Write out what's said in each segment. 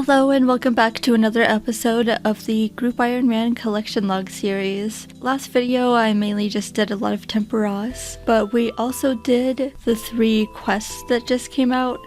Hello and welcome back to another episode of the Group Ironman Collection Log series. Last video I mainly just did a lot of temporas, but we also did the 3 quests that just came out.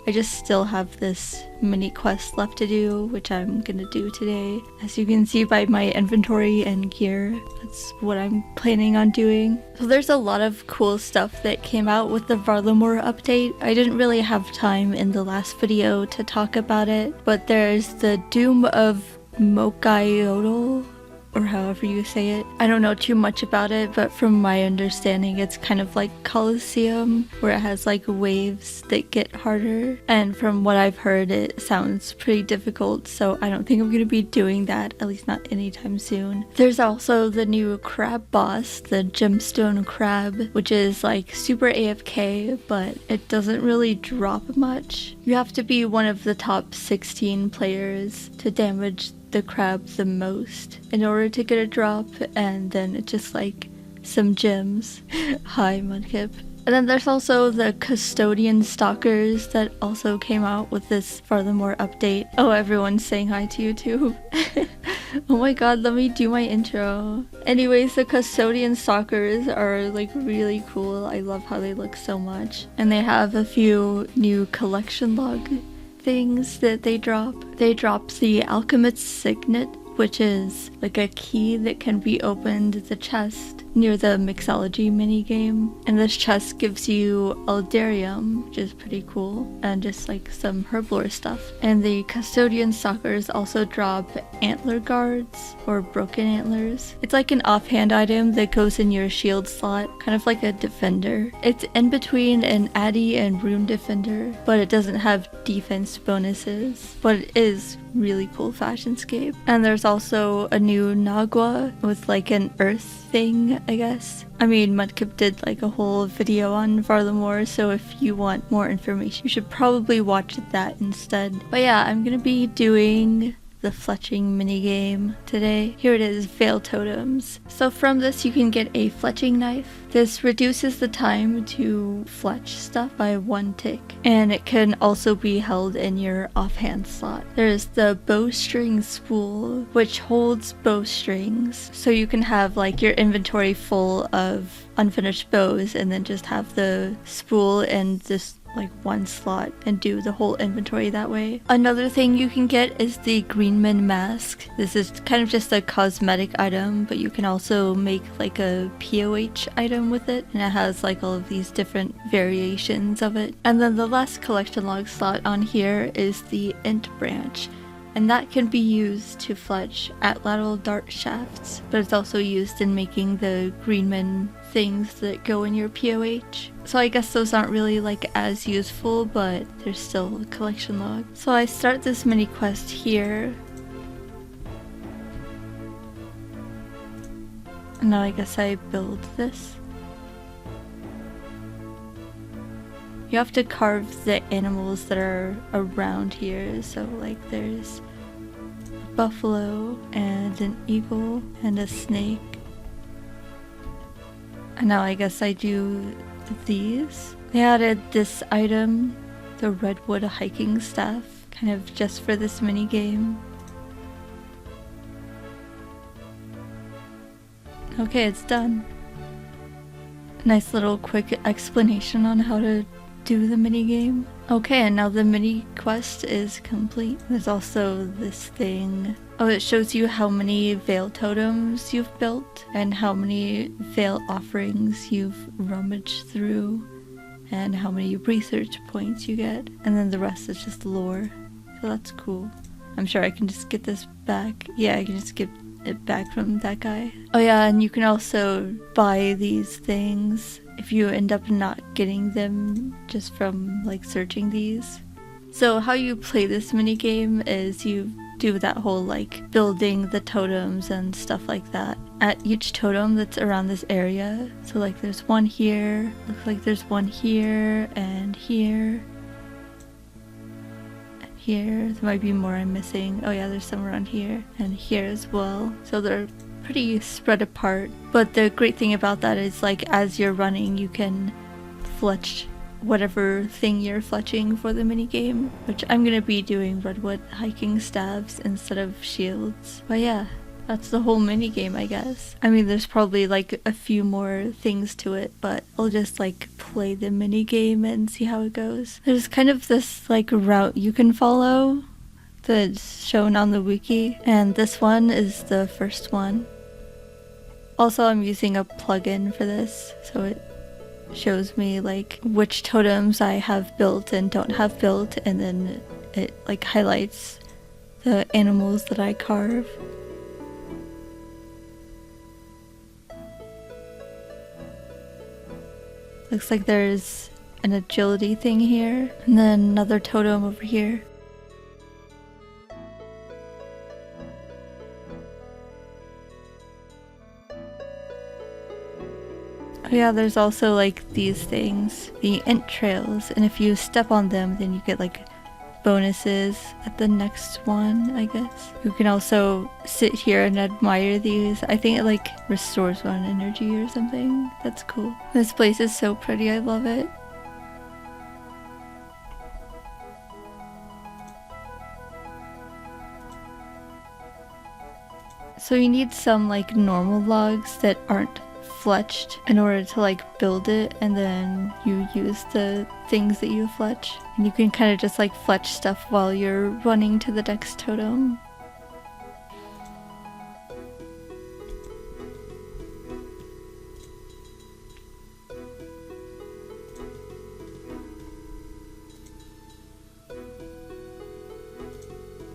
I just still have this mini quest left to do, which I'm gonna do today. As you can see by my inventory and gear, that's what I'm planning on doing. So there's a lot of cool stuff that came out with the Varlamore update. I didn't really have time in the last video to talk about it, but there's the Doom of Mokayodal, or however you say it. I don't know too much about it, but from my understanding it's kind of like Colosseum, where it has like waves that get harder, and from what I've heard it sounds pretty difficult, so I don't think I'm gonna be doing that, at least not anytime soon. There's also the new crab boss, the gemstone crab, which is like super AFK, but it doesn't really drop much. You have to be one of the top 16 players to damage the crab the most in order to get a drop, and then it's just like some gems. Hi Mudkip. And then there's also the custodian stalkers that also came out with this Varlamore update. Oh, everyone's saying hi to you too. Oh my god, let me do my intro. Anyways, the custodian stalkers are like really cool. I love how they look so much. And they have a few new collection log things that they drop. They drop the alchemist's signet, which is like a key that can be opened the chest near the mixology minigame, and this chest gives you Eldarium, which is pretty cool, and just like some herblore stuff. And the custodian stalkers also drop antler guards, or broken antlers. It's like an offhand item that goes in your shield slot, kind of like a defender. It's in between an Addy and rune defender, but it doesn't have defense bonuses, but it is really cool fashionscape. And there's also a new Nagua with like an earth thing, I guess. I mean, Mudkip did like a whole video on Varlamore, so if you want more information, you should probably watch that instead. But yeah, I'm gonna be doing the Fletching minigame today. Here it is, Vale Totems. So from this you can get a fletching knife. This reduces the time to fletch stuff by 1 tick, and it can also be held in your offhand slot. There's the bowstring spool, which holds bowstrings, so you can have like your inventory full of unfinished bows and then just have the spool in this like 1 slot and do the whole inventory that way. Another thing you can get is the Greenman mask. This is kind of just a cosmetic item, but you can also make like a POH item with it, and it has like all of these different variations of it. And then the last collection log slot on here is the Int branch, and that can be used to fletch atlatl dart shafts, but it's also used in making the Greenman things that go in your POH. So I guess those aren't really like as useful, but they're still a collection log. So I start this mini quest here. And now I guess I build this. You have to carve the animals that are around here, so like there's a buffalo and an eagle and a snake. And now I guess I do these. They added this item, the redwood hiking staff, kind of just for this mini game. Okay, it's done. Nice little quick explanation on how to do the mini game. Okay, and now the mini quest is complete. There's also this thing. Oh, it shows you how many Vale Totems you've built and how many Vale offerings you've rummaged through and how many research points you get. And then the rest is just lore. So that's cool. I'm sure I can just get this back. Yeah, I can just get it back from that guy. Oh yeah, and you can also buy these things if you end up not getting them just from like searching these. So how you play this minigame is you do that whole like building the totems and stuff like that at each totem that's around this area. So like there's one here, looks like there's one here and here and here. There might be more I'm missing. Oh yeah, there's some around here and here as well. So they're pretty spread apart, but the great thing about that is like as you're running you can fletch whatever thing you're fletching for the minigame, which I'm gonna be doing redwood hiking staves instead of shields. But yeah, that's the whole minigame, I guess. I mean, there's probably like a few more things to it, but I'll just like play the minigame and see how it goes. There's kind of this like route you can follow that's shown on the wiki, and this one is the first one. Also, I'm using a plugin for this, so it shows me like which totems I have built and don't have built, and then it like highlights the animals that I carve. Looks like there's an agility thing here, and then another totem over here. Oh yeah, there's also like these things, the int trails, and if you step on them then you get like bonuses at the next one, I guess. You can also sit here and admire these. I think it like restores one energy or something. That's cool. This place is so pretty, I love it. So you need some like normal logs that aren't fletched in order to like build it, and then you use the things that you fletch, and you can kind of just like fletch stuff while you're running to the next totem.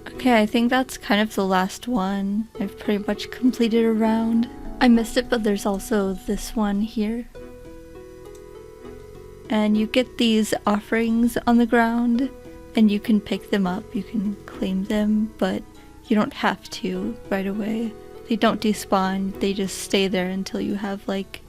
Okay, I think that's kind of the last one. I've pretty much completed a round. I missed it, but there's also this one here. And you get these offerings on the ground, and you can pick them up, you can claim them, but you don't have to right away. They don't despawn, they just stay there until you have like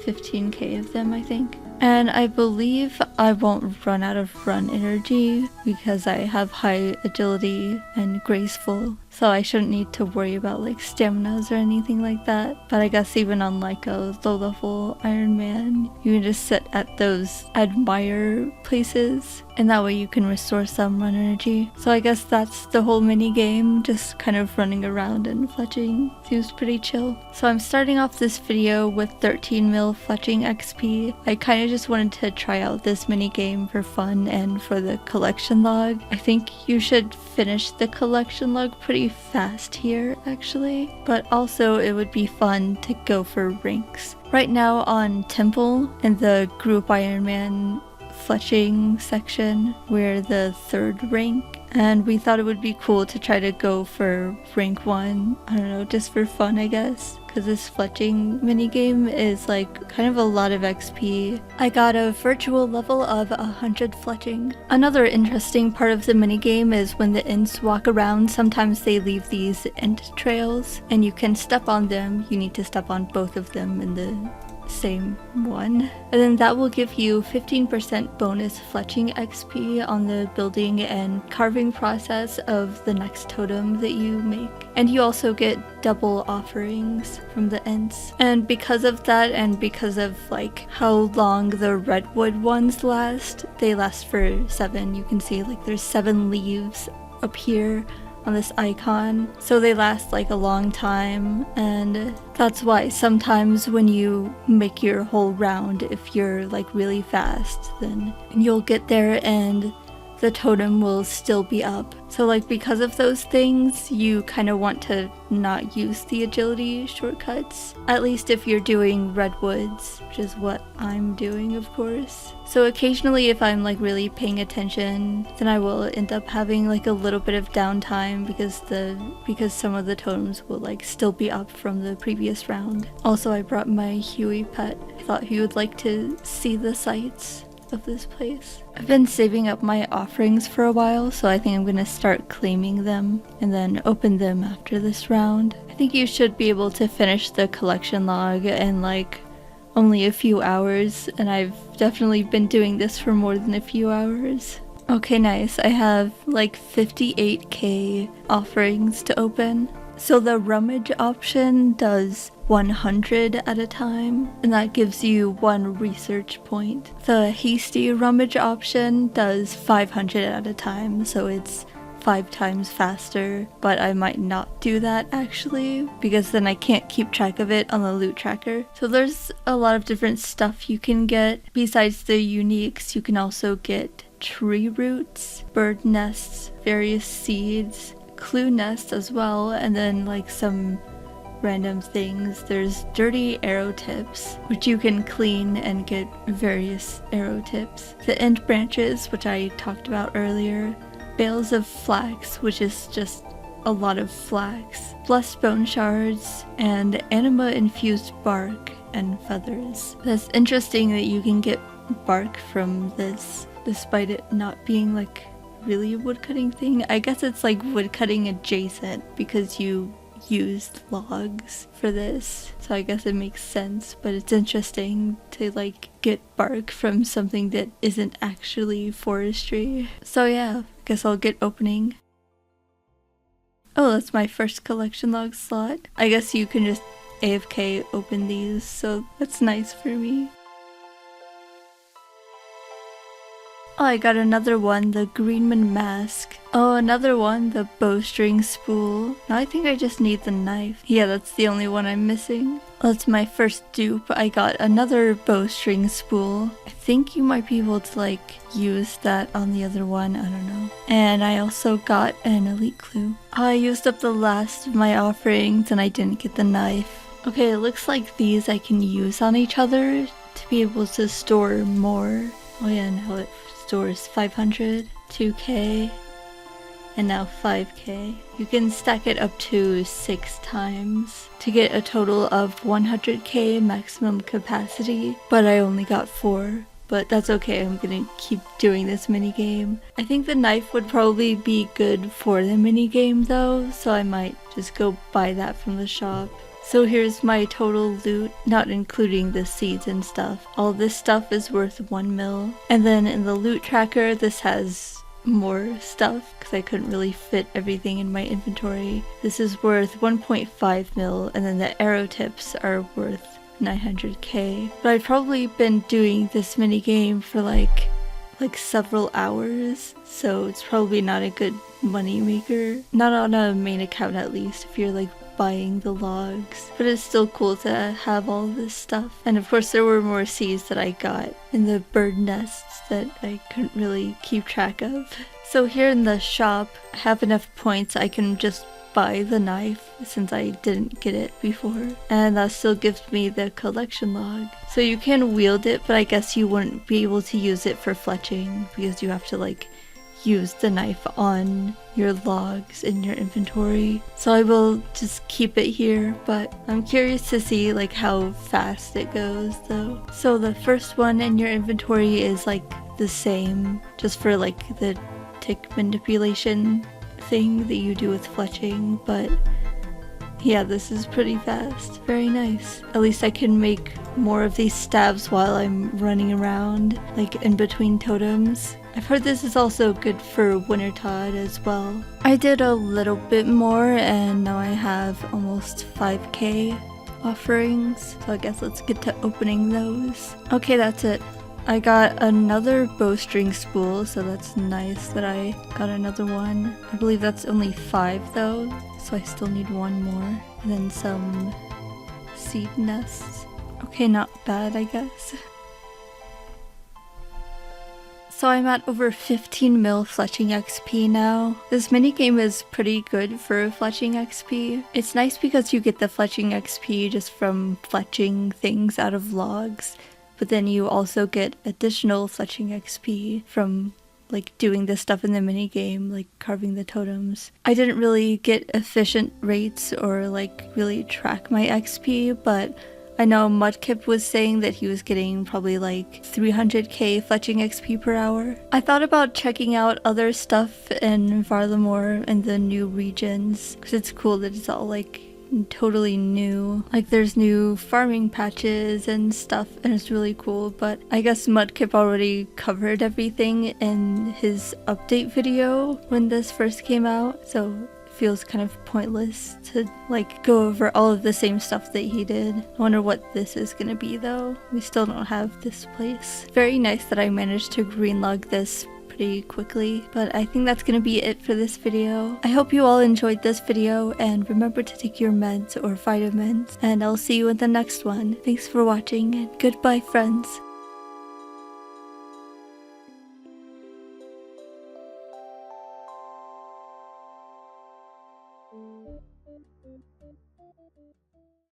15k of them, I think. And I believe I won't run out of run energy because I have high agility and graceful, so I shouldn't need to worry about like staminas or anything like that. But I guess even on like a low level Ironman, you can just sit at those admire places, and that way you can restore some run energy. So I guess that's the whole mini game, just kind of running around and fletching. Seems pretty chill. So I'm starting off this video with 13 mil fletching XP. I kind of just wanted to try out this mini game for fun and for the collection log. I think you should finish the collection log pretty fast here actually, but also it would be fun to go for ranks. Right now on Temple in the group Ironman fletching section, we're the 3rd rank, and we thought it would be cool to try to go for rank 1, I don't know, just for fun I guess, because this fletching minigame is like kind of a lot of XP. I got a virtual level of 100 fletching. Another interesting part of the minigame is when the ints walk around, sometimes they leave these int trails, and you can step on them. You need to step on both of them in the same one, and then that will give you 15% bonus fletching XP on the building and carving process of the next totem that you make. And you also get double offerings from the ints. And because of that, and because of like how long the redwood ones last, they last for 7. You can see like there's 7 leaves up here on this icon, so they last like a long time, and that's why sometimes when you make your whole round, if you're like really fast, then you'll get there and the totem will still be up. So like because of those things, you kind of want to not use the agility shortcuts, at least if you're doing redwoods, which is what I'm doing of course. So occasionally if I'm like really paying attention, then I will end up having like a little bit of downtime because some of the totems will like still be up from the previous round. Also, I brought my Huey pet. I thought he would like to see the sights of this place. I've been saving up my offerings for a while, so I think I'm gonna start claiming them and then open them after this round. I think you should be able to finish the collection log in like only a few hours, and I've definitely been doing this for more than a few hours. Okay, nice. I have like 58k offerings to open. So the rummage option does 100 at a time, and that gives you 1 research point. The hasty rummage option does 500 at a time, so it's 5 times faster, but I might not do that actually, because then I can't keep track of it on the loot tracker. So there's a lot of different stuff you can get. Besides the uniques, you can also get tree roots, bird nests, various seeds, clue nests as well, and then like some random things. There's dirty arrow tips, which you can clean and get various arrow tips. The end branches, which I talked about earlier. Bales of flax, which is just a lot of flax. Plus bone shards and anima infused bark and feathers. That's interesting that you can get bark from this, despite it not being like really a woodcutting thing. I guess it's like woodcutting adjacent because you used logs for this, so I guess it makes sense, but it's interesting to like get bark from something that isn't actually forestry. So yeah, guess I'll get opening. Oh, that's my first collection log slot. I guess you can just AFK open these, so that's nice for me. Oh, I got another one, the Greenman mask. Oh, another one, the bowstring spool. Now I think I just need the knife. Yeah, that's the only one I'm missing. Oh, that's my first dupe. I got another bowstring spool. I think you might be able to like use that on the other one, I don't know. And I also got an elite clue. Oh, I used up the last of my offerings and I didn't get the knife. Okay, it looks like these I can use on each other to be able to store more. Oh yeah, now it stores 500, 2k, and now 5k. You can stack it up to 6 times to get a total of 100k maximum capacity, but I only got 4. But that's okay, I'm gonna keep doing this minigame. I think the knife would probably be good for the minigame though, so I might just go buy that from the shop. So here's my total loot, not including the seeds and stuff. All this stuff is worth 1 mil. And then in the loot tracker, this has more stuff because I couldn't really fit everything in my inventory. This is worth 1.5 mil, and then the arrow tips are worth 900k. But I've probably been doing this minigame for like several hours, so it's probably not a good money maker. Not on a main account at least, if you're like buying the logs, but it's still cool to have all this stuff. And of course there were more seeds that I got in the bird nests that I couldn't really keep track of. So here in the shop, I have enough points I can just buy the knife since I didn't get it before, and that still gives me the collection log. So you can wield it, but I guess you wouldn't be able to use it for fletching because you have to like use the knife on your logs in your inventory. So I will just keep it here, but I'm curious to see like how fast it goes though. So the first one in your inventory is like the same, just for like the tick manipulation thing that you do with fletching, but yeah, this is pretty fast. Very nice. At least I can make more of these stabs while I'm running around, like in between totems. I've heard this is also good for Wintertod as well. I did a little bit more and now I have almost 5k offerings, so I guess let's get to opening those. Okay, that's it. I got another bowstring spool, so that's nice that I got another one. I believe that's only 5 though, so I still need 1 more. And then some seed nests. Okay, not bad I guess. So I'm at over 15 mil fletching XP now. This minigame is pretty good for fletching XP. It's nice because you get the fletching XP just from fletching things out of logs, but then you also get additional fletching XP from like doing this stuff in the minigame, like carving the totems. I didn't really get efficient rates or like really track my XP, but I know Mudkip was saying that he was getting probably like 300k fletching XP per hour. I thought about checking out other stuff in Varlamore and the new regions, because it's cool that it's all like totally new. Like there's new farming patches and stuff, and it's really cool, but I guess Mudkip already covered everything in his update video when this first came out, so feels kind of pointless to like go over all of the same stuff that he did. I wonder what this is gonna be though. We still don't have this place. Very nice that I managed to green log this pretty quickly, but I think that's gonna be it for this video. I hope you all enjoyed this video, and remember to take your meds or vitamins, and I'll see you in the next one. Thanks for watching, and goodbye friends.